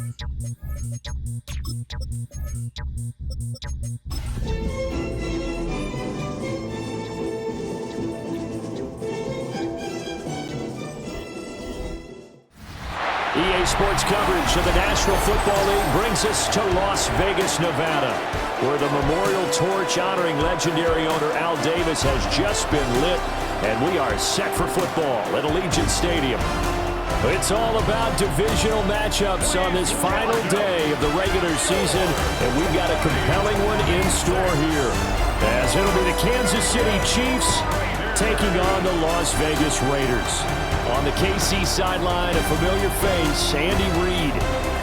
EA Sports coverage of the National Football League brings us to Las Vegas, Nevada, where the memorial torch honoring legendary owner Al Davis has just been lit, and we are set for football at Allegiant Stadium. It's all about divisional matchups on this final day of the regular season, and we've got a compelling one in store here, as it'll be the Kansas City Chiefs taking on the Las Vegas Raiders. On the KC sideline, a familiar face, Andy Reid.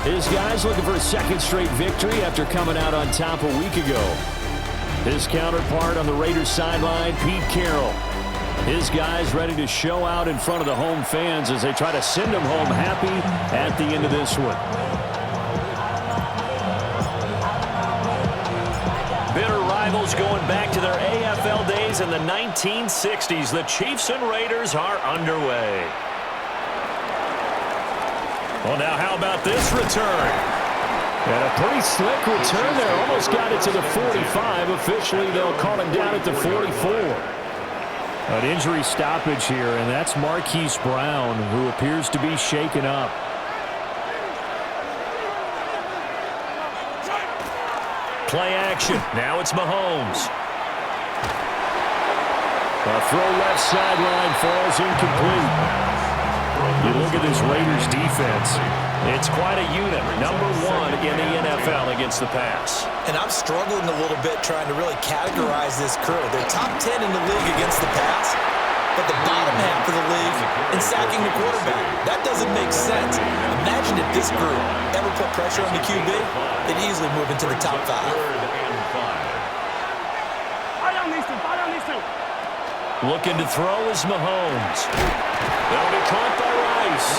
His guys looking for a second straight victory after coming out on top a week ago. His counterpart on the Raiders sideline, Pete Carroll. His guys ready to show out in front of the home fans as they try to send them home happy at the end of this one. Bitter rivals going back to their AFL days in the 1960s. The Chiefs and Raiders are underway. Well, now how about this return? And a pretty slick return there. Almost got it to the 45. Officially, they'll call him down at the 44. An injury stoppage here, and that's Marquise Brown, who appears to be shaken up. Play action. Now it's Mahomes. A throw left sideline falls incomplete. You look at this Raiders defense. It's quite a unit. Number one in the NFL against the pass. And I'm struggling a little bit trying to really categorize this crew. They're top 10 in the league against the pass, but the bottom half of the league in sacking the quarterback. That doesn't make sense. Imagine if this group ever put pressure on the QB, they'd easily move into the top 5. Looking to throw is Mahomes. That'll be caught by Rice.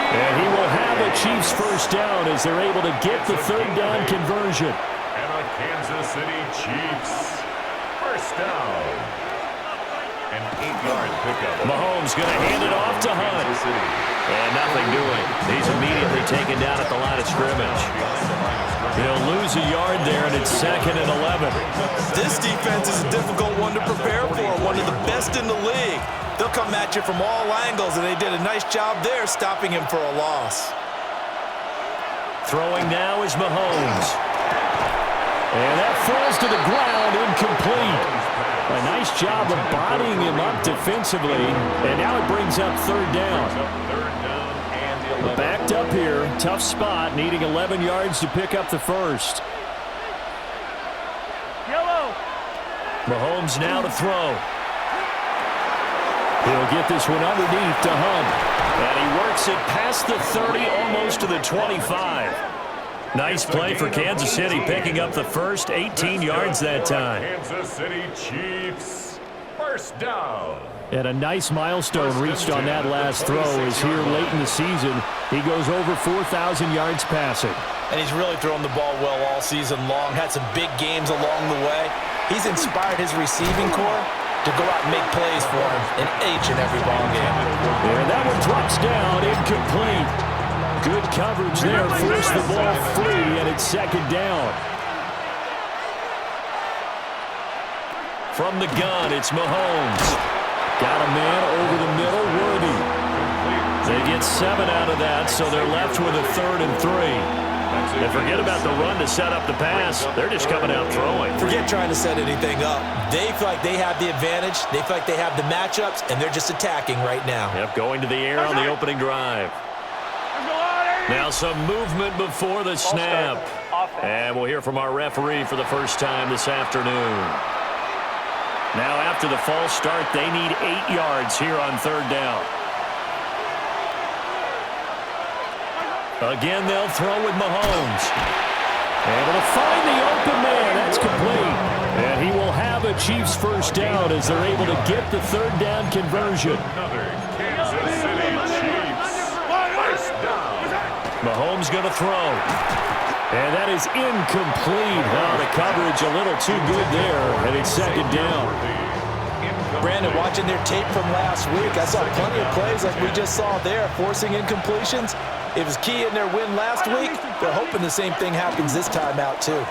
And he will have a Chiefs first down as they're able to get the third down conversion. And the Kansas City Chiefs first down. An 8-yard pickup. Mahomes going to hand it off to Hunt. And nothing doing. He's immediately taken down at the line of scrimmage. He'll lose a yard there, and it's 2nd and 11. This defense is a difficult one to prepare for, one of the best in the league. They'll come at you from all angles, and they did a nice job there stopping him for a loss. Throwing now is Mahomes. And that falls to the ground, incomplete. A nice job of bodying him up defensively, and now it brings up third down. Backed up here, tough spot, needing 11 yards to pick up the first. Mahomes now to throw. He'll get this one underneath to Hunt. And he works it past the 30, almost to the 25. Nice play for Kansas City, picking up the first 18 yards that time. Kansas City Chiefs first down. And a nice milestone reached on that last throw as here late in the season, he goes over 4,000 yards passing. And he's really thrown the ball well all season long, had some big games along the way. He's inspired his receiving corps to go out and make plays for him in each and every ball game. And that one drops down, incomplete. Good coverage there, forced the ball free, and it's 2nd down. From the gun, it's Mahomes. Got a man over the middle, Worthy. They get 7 out of that, so they're left with a 3rd and 3. And forget about the run to set up the pass. They're just coming out throwing. Forget trying to set anything up. They feel like they have the advantage. They feel like they have the matchups, and they're just attacking right now. Yep, going to the air on the opening drive. Now some movement before the snap. And we'll hear from our referee for the first time this afternoon. Now after the false start, they need 8 yards here on third down. Again, they'll throw with Mahomes. Able to find the open man. That's complete. And he will have a Chiefs first down as they're able to get the third down conversion. Another Kansas City Chiefs first down. Mahomes going to throw. And that is incomplete. Oh, the coverage a little too good there, and it's 2nd down. Brandon, watching their tape from last week, I saw plenty of plays like we just saw there, forcing incompletions. It was key in their win last week. They're hoping the same thing happens this time out, too.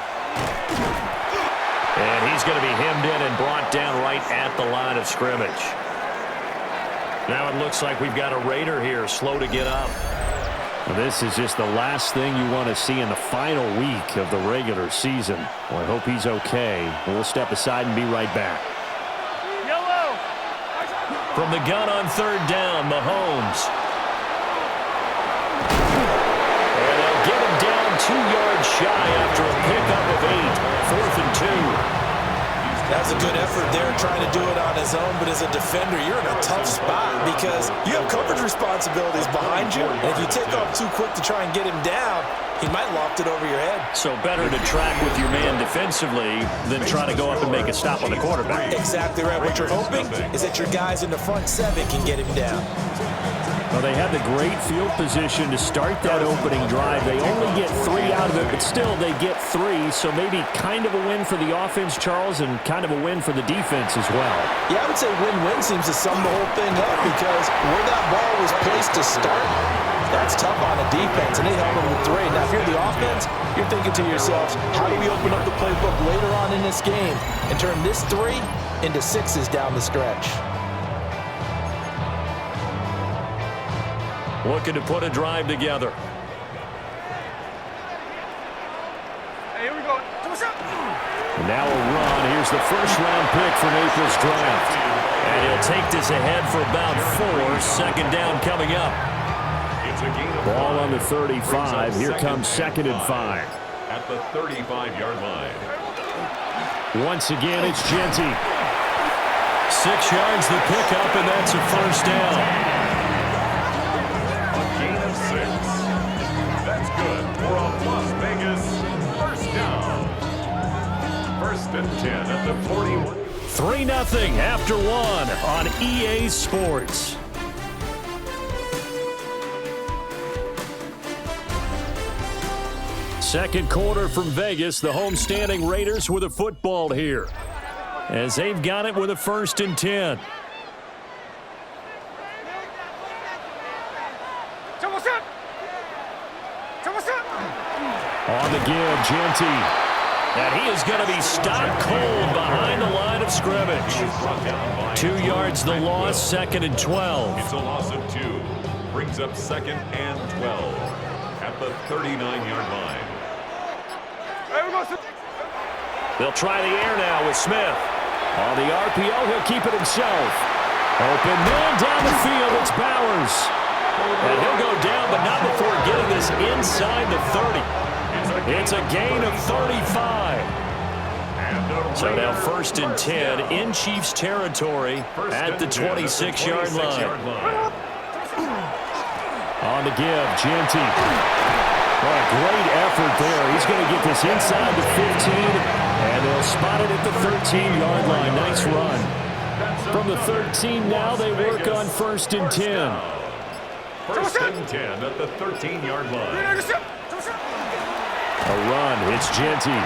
And he's going to be hemmed in and brought down right at the line of scrimmage. Now it looks like we've got a Raider here, slow to get up. Well, this is just the last thing you want to see in the final week of the regular season. Well, I hope he's okay. We'll step aside and be right back. Yellow. From the gun on third down, Mahomes. And they'll get him down 2 yards shy after a pickup of 8. 4th and 2. That was a good effort there trying to do it on his own, but as a defender, you're in a tough spot because you have coverage responsibilities behind you, and if you take off too quick to try and get him down, he might loft it over your head. So better to track with your man defensively than try to go up and make a stop on the quarterback. Exactly right. What you're hoping is that your guys in the front 7 can get him down. Well, they had the great field position to start that opening drive. They only get 3 out of it, but still they get 3. So maybe kind of a win for the offense, Charles, and kind of a win for the defense as well. Yeah, I would say win-win seems to sum the whole thing up because where that ball was placed to start, that's tough on the defense, and they held them to 3. Now, if you're the offense, you're thinking to yourselves, how do we open up the playbook later on in this game and turn this 3 into 6s down the stretch? Looking to put a drive together. Hey, here we go. And now a run. Here's the first-round pick from April's draft. And he'll take this ahead for about 4. Second down coming up. Ball on the 35. Here comes 2nd and 5. At the 35-yard line. Once again, it's Genty. 6 yards the pickup, and that's a first down. Gain of 6. That's good for a Las Vegas first down. 1st and 10 at the 41. 3-0 after 1 on EA Sports. Second quarter from Vegas. The homestanding Raiders with a football here, as they've got it with a 1st and 10. On the give, Genty. And he is going to be stopped cold behind the line of scrimmage. 2 yards the loss, 2nd and 12. It's a loss of 2. Brings up 2nd and 12 at the 39-yard line. They'll try the air now with Smith. On the RPO, he'll keep it himself. Open man down the field, it's Bowers. And he'll go down, but not before getting this inside the 30. It's a gain of 35. So now 1st and 10 in Chiefs territory at the 26-yard line. On the give, Genty. What a great effort there. He's going to get this inside the 15, and they'll spot it at the 13-yard line. Nice run. From the 13 now, they work on 1st and 10. 1st and 10 at the 13-yard line. A run. It's Genty.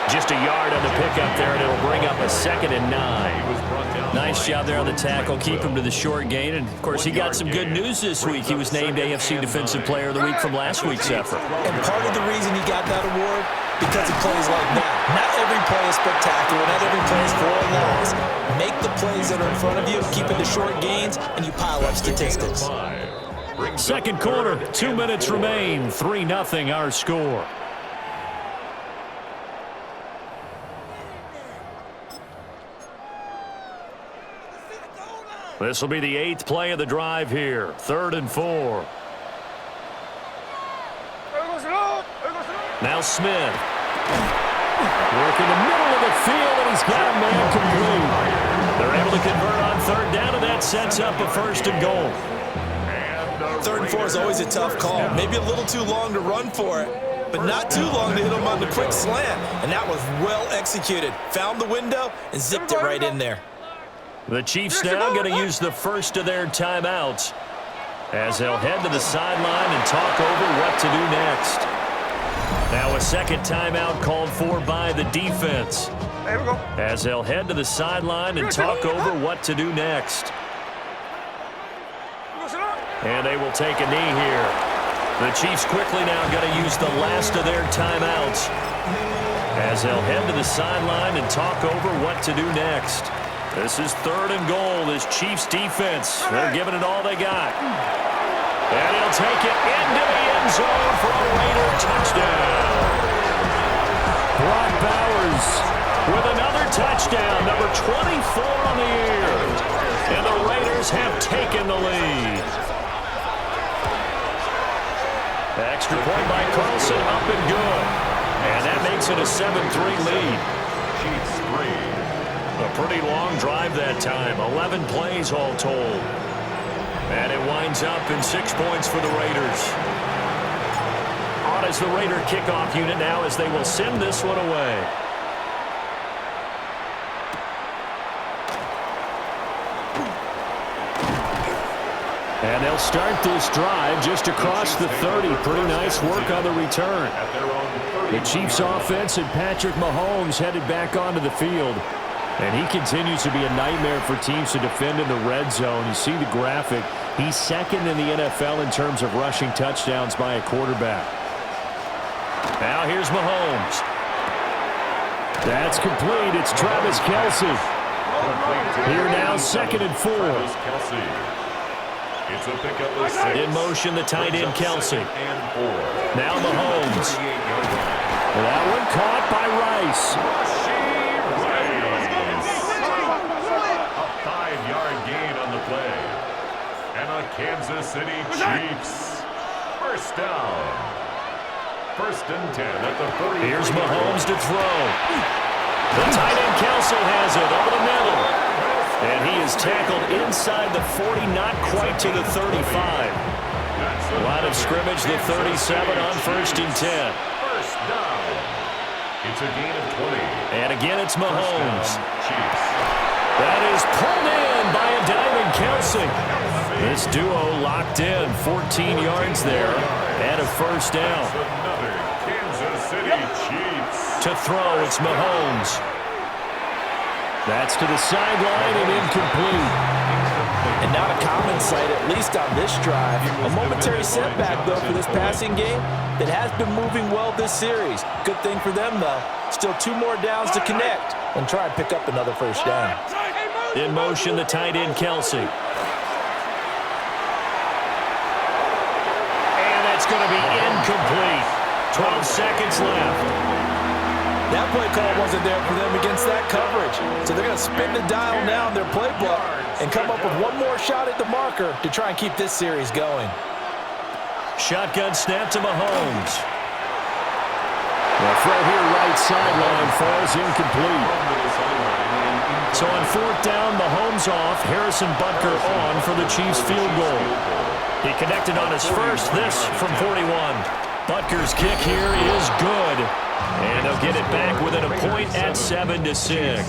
Just a yard on the pickup there, and it'll bring up a 2nd and 9. Nice job there on the tackle. Keep him to the short gain. And, of course, he got some good news this week. He was named AFC Defensive Player of the Week from last week's effort. And part of the reason he got that award, because he plays like that. Not every play is spectacular. Not every play is for a loss. Make the plays that are in front of you, keep it to short gains, and you pile up statistics. Second quarter, 2 minutes remain. 3-0 our score. This will be the 8th play of the drive here. 3rd and 4. Now Smith. Work in the middle of the field, and he's got a man complete. They're able to convert on 3rd down, and that sets up a 1st and goal. 3rd and 4 is always a tough call. Maybe a little too long to run for it, but not too long to hit him on the quick slant. And that was well executed. Found the window and zipped it right in there. The Chiefs now going to use the first of their timeouts as they'll head to the sideline and talk over what to do next. Now a second timeout called for by the defense as they'll head to the sideline and talk over what to do next. And they will take a knee here. The Chiefs quickly now going to use the last of their timeouts as they'll head to the sideline and talk over what to do next. This is 3rd and goal. This Chiefs defense, they're giving it all they got. And he'll take it into the end zone for a Raider touchdown. Brock Bowers with another touchdown, number 24 on the year. And the Raiders have taken the lead. Extra point by Carlson, up and good. And that makes it a 7-3 lead. Chiefs 3. A pretty long drive that time, 11 plays all told. And it winds up in 6 points for the Raiders. On as the Raider kickoff unit now as they will send this one away. And they'll start this drive just across the 30. Pretty nice work on the return. The Chiefs offense and Patrick Mahomes headed back onto the field. And he continues to be a nightmare for teams to defend in the red zone. You see the graphic. He's 2nd in the NFL in terms of rushing touchdowns by a quarterback. Now here's Mahomes. That's complete. It's Travis Kelce. Here now, 2nd and 4. It's a pickup of 6. In motion, the tight end Kelce. Now Mahomes. That one caught by Rice. A 5-yard gain on the play. And a Kansas City Chiefs. First down. 1st and 10 at the 40. Here's Mahomes to throw. The tight end Kelce has it over the middle. And he is tackled inside the 40, not quite to the 35. Line of scrimmage, the 37 on 1st and 10. First down. It's a gain of 20. And again, it's Mahomes. Chiefs. That is pulled in by a diving Kelce. This duo locked in, 14 yards there, and a first down. Another Kansas City Chiefs. To throw, it's Mahomes. That's to the sideline and incomplete. And not a common sight, at least on this drive. A momentary setback, though, for this passing game that has been moving well this series. Good thing for them, though. Still 2 more downs to connect and try and pick up another first down. In motion, the tight end Kelce. And that's going to be incomplete. 12 seconds left. That play call wasn't there for them against that coverage. So they're going to spin the dial now in their playbook and come up with one more shot at the marker to try and keep this series going. Shotgun snap to Mahomes. The throw here right sideline falls incomplete. So on 4th down, Mahomes off, Harrison Butker on for the Chiefs field goal. He connected on his first, this from 41. Butker's kick here is good. And they'll get it back within a point at 7-6.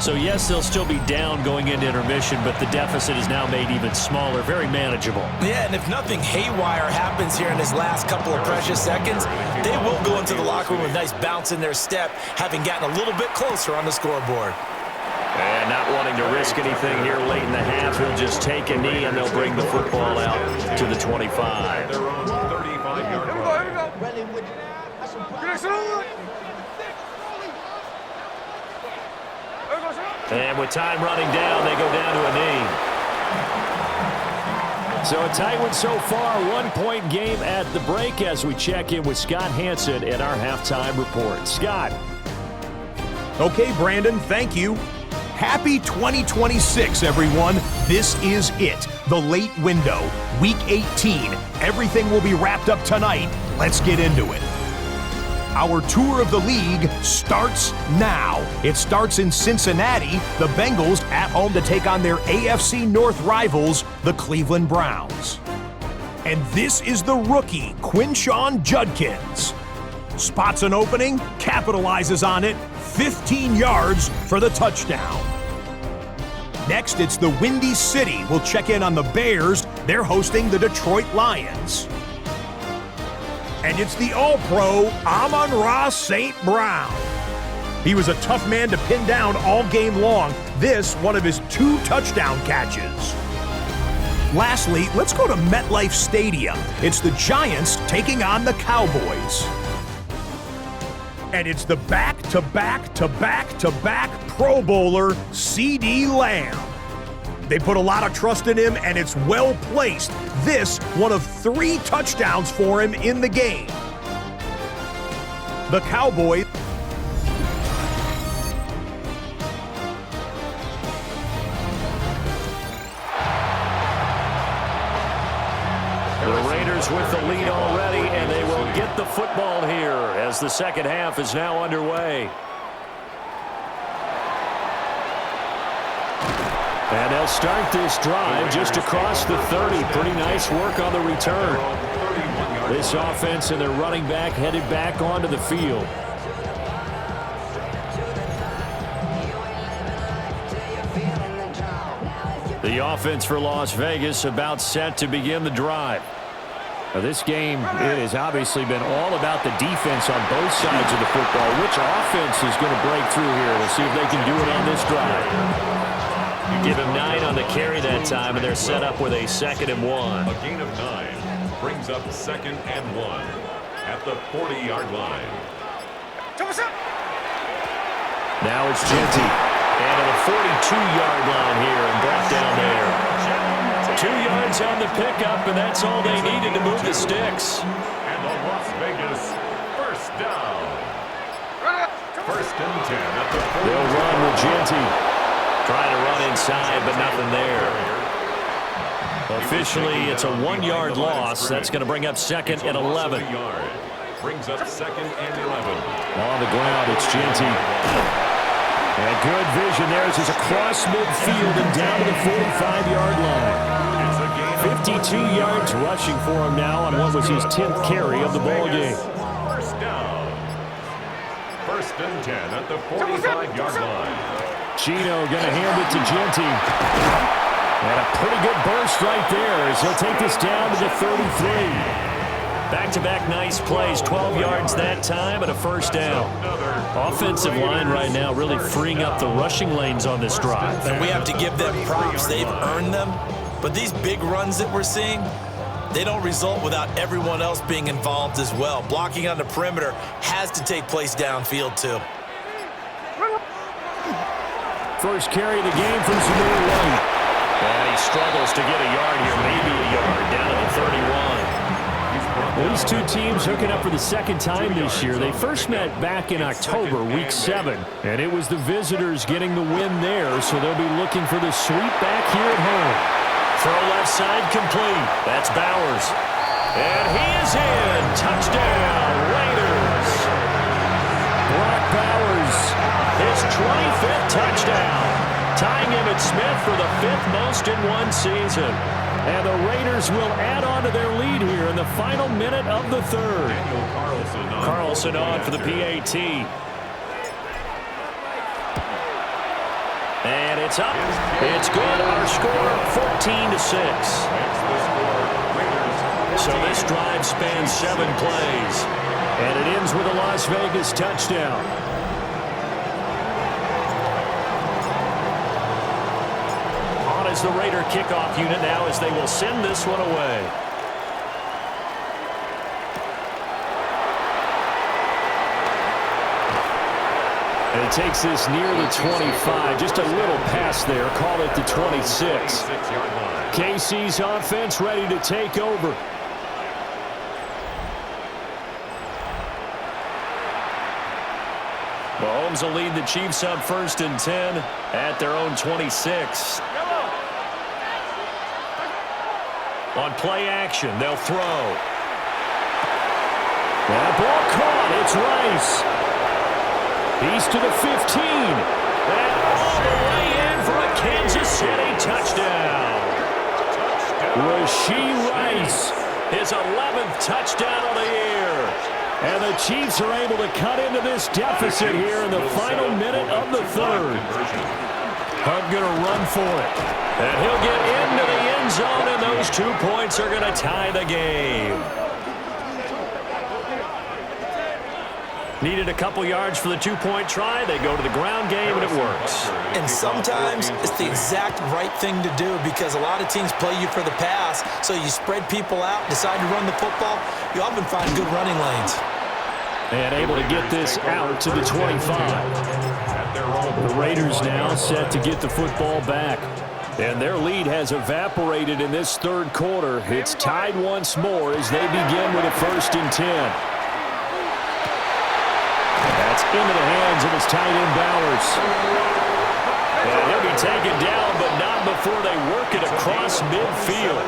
So yes, they'll still be down going into intermission, but the deficit is now made even smaller, very manageable. Yeah, and if nothing haywire happens here in his last couple of precious seconds, they will go into the locker room with a nice bounce in their step, having gotten a little bit closer on the scoreboard. And not wanting to risk anything here late in the half, he'll just take a knee and they'll bring the football out to the 25. Their own 35-yard line. And with time running down, they go down to a knee. So a tight one so far, 1-point game at the break as we check in with Scott Hansen in our halftime report. Scott. Okay, Brandon, thank you. Happy 2026, everyone. This is it, the late window, Week 18. Everything will be wrapped up tonight. Let's get into it. Our tour of the league starts now. It starts in Cincinnati, the Bengals at home to take on their AFC North rivals, the Cleveland Browns. And this is the rookie, Quinshawn Judkins. Spots an opening, capitalizes on it, 15 yards for the touchdown. Next, it's the Windy City. We'll check in on the Bears. They're hosting the Detroit Lions. And it's the All-Pro Amon-Ra St. Brown. He was a tough man to pin down all game long. This, one of his 2 touchdown catches. Lastly, let's go to MetLife Stadium. It's the Giants taking on the Cowboys. And it's the back-to-back-to-back-to-back Pro Bowler, CeeDee Lamb. They put a lot of trust in him, and it's well placed. This, one of 3 touchdowns for him in the game. The Cowboys. The Raiders with the lead already, and they will get the football here as the second half is now underway. And they'll start this drive just across the 30. Pretty nice work on the return. This offense and their running back headed back onto the field. The offense for Las Vegas about set to begin the drive. Now this game, it has obviously been all about the defense on both sides of the football. Which offense is going to break through here? We'll see if they can do it on this drive. You give him 9 on the carry that time, and they're set up with a 2nd and 1. A gain of 9 brings up 2nd and 1 at the 40-yard line. Now it's Genty. And at the 42-yard line here and brought down there. 2 yards on the pickup, and that's all they needed to move the sticks. And the Las Vegas first down. 1st and 10 at the 40. They'll run with Genty. Trying to run inside, but nothing there. Officially, it's a 1-yard loss. That's going to bring up 2nd and 11. Brings up 2nd and 11. On the ground, it's Genty. And good vision there as he's across midfield and down to the 45-yard line. 52 yards rushing for him now on what was his 10th carry of the ball game. First down. 1st and 10 at the 45-yard line. Chino going to hand it to Genty. And a pretty good burst right there as he'll take this down to the 33. Back-to-back nice plays, 12 yards that time and a first down. Offensive line right now really freeing up the rushing lanes on this drive. And we have to give them props. They've earned them. But these big runs that we're seeing, they don't result without everyone else being involved as well. Blocking on the perimeter has to take place downfield too. First carry of the game from Zamir White. And he struggles to get a yard here, maybe a yard, down to the 31. These two teams hooking up for the 2nd time this year. They first met back in October, week 7, and it was the visitors getting the win there, so they'll be looking for the sweep back here at home. Throw left side complete. That's Bowers. And he is in. Touchdown, Raiders. Brock Bowers, his 25th touchdown, tying Emmitt Smith for the 5th most in one season. And the Raiders will add on to their lead here in the final minute of the 3rd. Carlson on for the PAT. And it's up. It's good. Our score, 14-6. So this drive spans 7 plays. And it ends with a Las Vegas touchdown. Is the Raider kickoff unit now as they will send this one away. And he takes this near the 25, just a little pass there, call it the 26. KC's offense ready to take over. Mahomes will lead the Chiefs up 1st and 10 at their own 26. On play action, they'll throw. That ball caught. It's Rice. He's to the 15. And all the way in for a Kansas City touchdown. Rashee Rice, his 11th touchdown of the year. And the Chiefs are able to cut into this deficit here in the final minute of the 3rd. Hunt going to run for it. And he'll get into the end zone, and those 2 points are going to tie the game. Needed a couple yards for the two-point try. They go to the ground game, and it works. And sometimes it's the exact right thing to do because a lot of teams play you for the pass, so you spread people out, decide to run the football. You often find good running lanes. And able to get this out to the 25. The Raiders now set to get the football back. And their lead has evaporated in this third quarter. It's tied once more as they begin with a 1st and 10. That's into the hands of his tight end Bowers. And he'll be taken down, but not before they work it across midfield.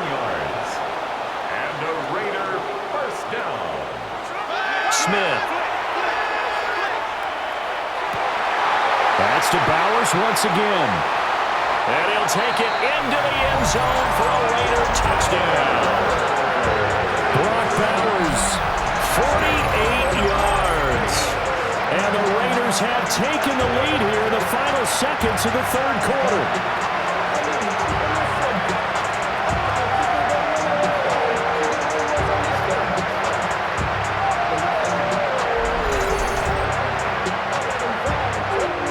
And a Raider 1st down. Smith. That's to Bowers once again. And he'll take it into the end zone for a Raider touchdown. Brock Bowers, 48 yards. And the Raiders have taken the lead here in the final seconds of the third quarter.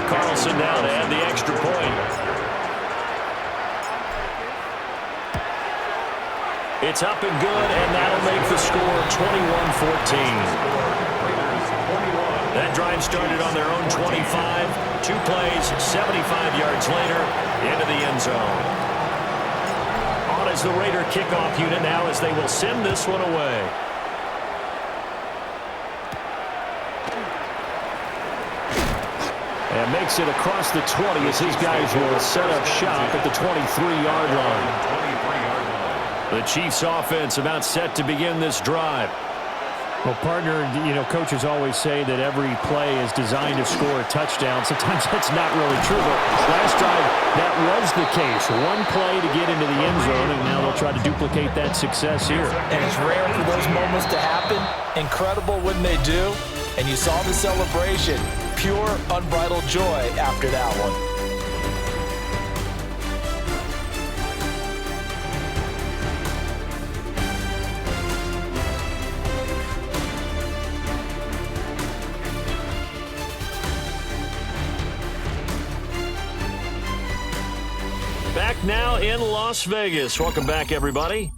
Carlson now to add the extra point. It's up and good, and that'll make the score 21-14. That drive started on their own 25. 2 plays, 75 yards later, into the end zone. On as the Raider kickoff unit now as they will send this one away. And makes it across the 20 as his guys will set up shop at the 23-yard line. The Chiefs offense about set to begin this drive. Well, partner, coaches always say that every play is designed to score a touchdown. Sometimes that's not really true, but last drive, that was the case. One play to get into the end zone, and now they'll try to duplicate that success here. And it's rare for those moments to happen. Incredible when they do. And you saw the celebration. Pure, unbridled joy after that one. Back now in Las Vegas. Welcome back, everybody.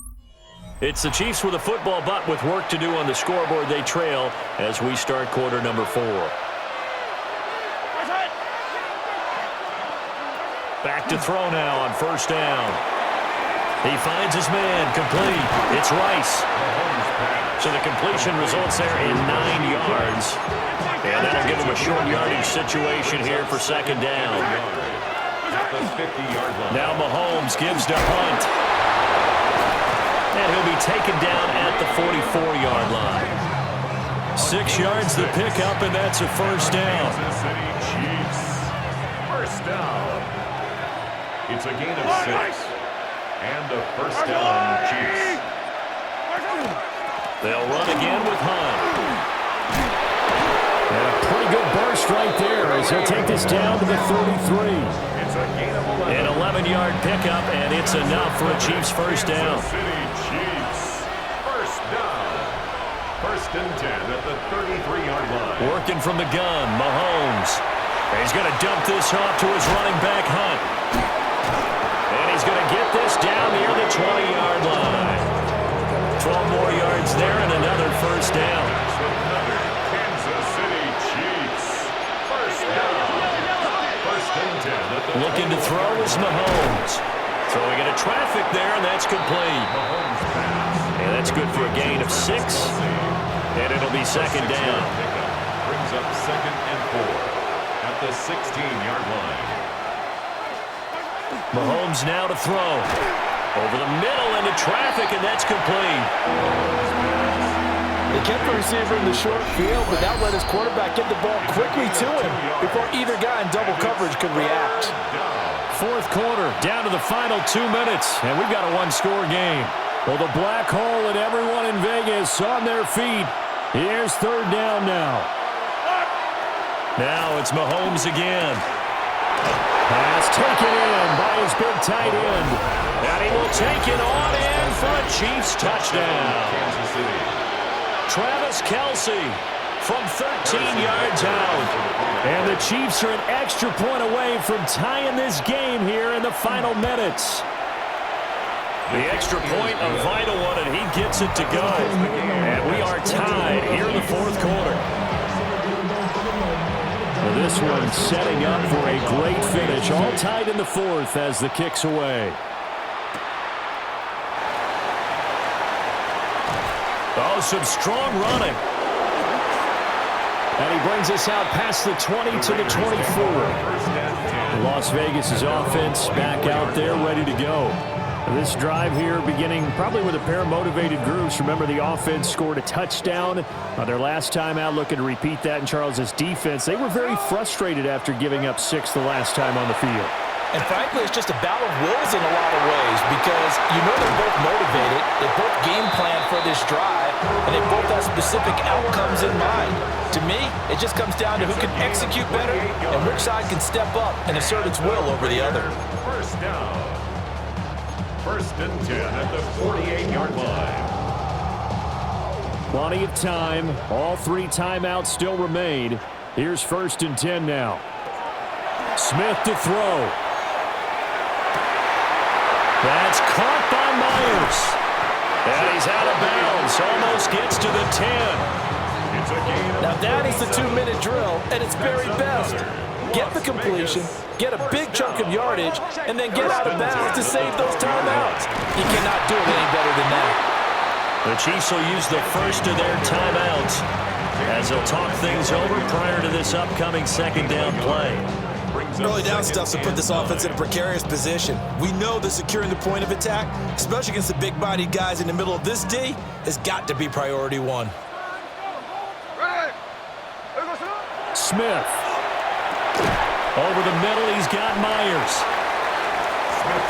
It's the Chiefs with a football, but with work to do on the scoreboard. They trail as we start quarter number 4. Back to throw now on 1st down. He finds his man, complete. It's Rice. So the completion results there in 9 yards. And that'll give him a short yardage situation here for 2nd down. Now Mahomes gives to Hunt. And he'll be taken down at the 44-yard line. 6 yards the pickup, and that's a 1st down. Kansas City Chiefs. 1st down. It's a gain of 6. And a 1st down, Chiefs. They'll run again with Hunt. And a pretty good burst right there as he'll take this down to the 33. An 11-yard pickup, and it's enough for a Chiefs 1st down. City Chiefs. 1st down. 1st and 10 at the 33-yard line. Working from the gun, Mahomes. He's going to dump this off to his running back, Hunt. And he's going to get this down near the 20-yard line. 12 more yards there and another 1st down. Another Kansas City Chiefs. 1st down. 1st and 10 at the Looking to throw is Mahomes. Throwing into traffic there, and that's complete. And that's good for a gain of 6. And it'll be 2nd down. Brings up 2nd and 4 at the 16-yard line. Mahomes now to throw. Over the middle into traffic, and that's complete. They kept the receiver in the short field, but that let his quarterback get the ball quickly to him before either guy in double coverage could react. 4th quarter, down to the final 2 minutes, and we've got a 1-score game. Well, the black hole and everyone in Vegas on their feet. Here's 3rd down now. Now it's Mahomes again. Pass taken in by his big tight end. And he will take it on in for a Chiefs touchdown. Kansas City. Travis Kelce from 13 yards out. And the Chiefs are an extra point away from tying this game here in the final minutes. The extra point, a vital one, and he gets it to go. And we are tied here in the fourth quarter. Well, this one setting up for a great finish. All tied in the fourth as the kick's away. Oh, some strong running. And he brings us out past the 20 to the 24. Las Vegas' offense back out there ready to go. This drive here beginning probably with a pair of motivated groups. Remember, the offense scored a touchdown their last time out, looking to repeat that in Charles' defense. They were very frustrated after giving up 6 the last time on the field. And frankly, it's just a battle of wills in a lot of ways because you know they're both motivated, they both game plan for this drive, and they both have specific outcomes in mind. To me, it just comes down to who can execute better and which side can step up and assert its will over the other. First down. First and 10 at the 48-yard line. Plenty of time. All 3 timeouts still remain. Here's first and 10 now. Smith to throw. That's caught by Myers. And he's out of bounds. Almost gets to the 10. It's a gain. Now that is the 2-minute drill at its very best. Get the completion, get a big chunk of yardage, and then get out of bounds to save those timeouts. You cannot do it any better than that. The Chiefs will use the first of their timeouts as they'll talk things over prior to this upcoming second down play. Early down stuff's to put this offense in a precarious position. We know that securing the point of attack, especially against the big-bodied guys in the middle of this D, has got to be priority one. Smith. Over the middle, he's got Myers.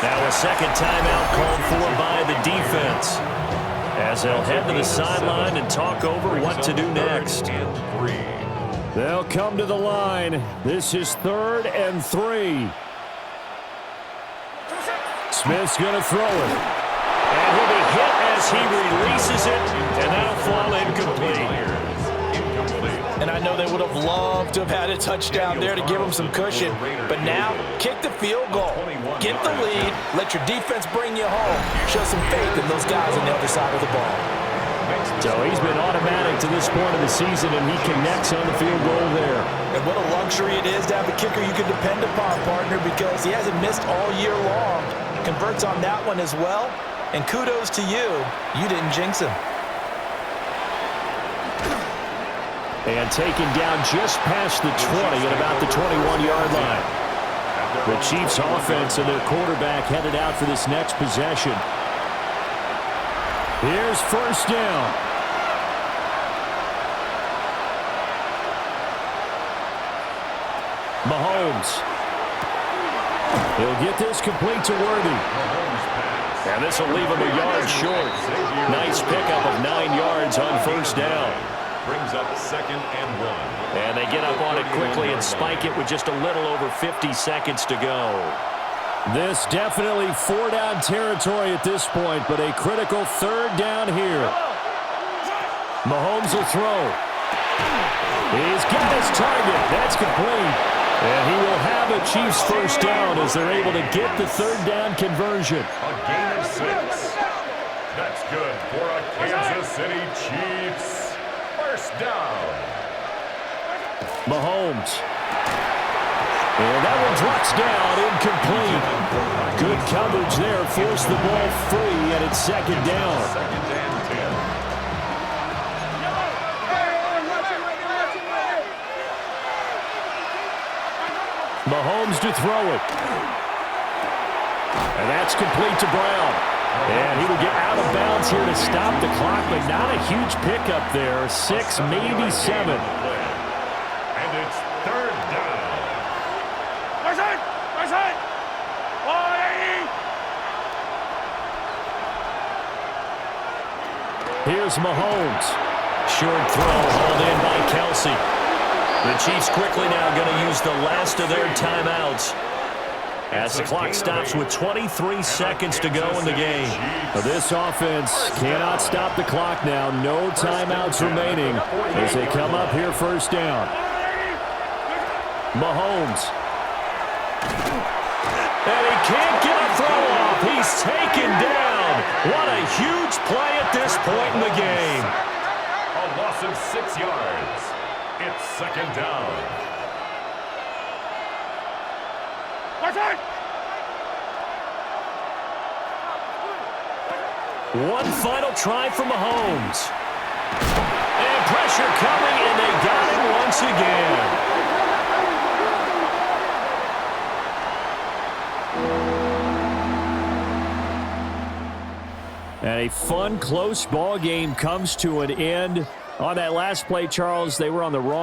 Now a second timeout called for by the defense as they'll head to the sideline and talk over what to do next. They'll come to the line. This is 3rd and 3. Smith's going to throw it. And he'll be hit as he releases it, and that'll fall incomplete. And I know they would have loved to have had a touchdown there to give them some cushion. But now, kick the field goal. Get the lead. Let your defense bring you home. Show some faith in those guys on the other side of the ball. So he's been automatic to this point of the season, and he connects on the field goal there. And what a luxury it is to have a kicker you can depend upon, partner, because he hasn't missed all year long. Converts on that one as well. And kudos to you. You didn't jinx him. And taken down just past the 20 at about the 21-yard line. The Chiefs offense and their quarterback headed out for this next possession. Here's first down. Mahomes. He'll get this complete to Worthy. And this will leave him a yard short. Nice pickup of 9 yards on first down. Brings up 2nd and 1. And they get up on it quickly and spike it with just a little over 50 seconds to go. This definitely 4-down territory at this point, but a critical 3rd down here. Mahomes will throw. He's got his target. That's complete. And he will have a Chiefs first down as they're able to get the 3rd down conversion. A gain of 6. That's good for a Kansas City Chiefs. First down. Mahomes. And that one drops down, incomplete. Good coverage there, forced the ball free, and it's 2nd down. 2nd and 10. Mahomes to throw it. And that's complete to Brown. And he will get out of bounds here to stop the clock, but not a huge pickup there. 6, maybe 7. And it's 3rd down. Here's Mahomes. Short throw hauled in by Kelsey. The Chiefs quickly now going to use the last of their timeouts. as the clock stops with 23 seconds to go in the game. This offense cannot stop the clock now. No timeouts remaining as they come up here first down. Mahomes. And he can't get a throw off. He's taken down. What a huge play at this point in the game. A loss of 6 yards. It's second down. One final try for Mahomes. And pressure coming, and they got him once again. And a fun, close ball game comes to an end. On that last play, Charles, they were on the wrong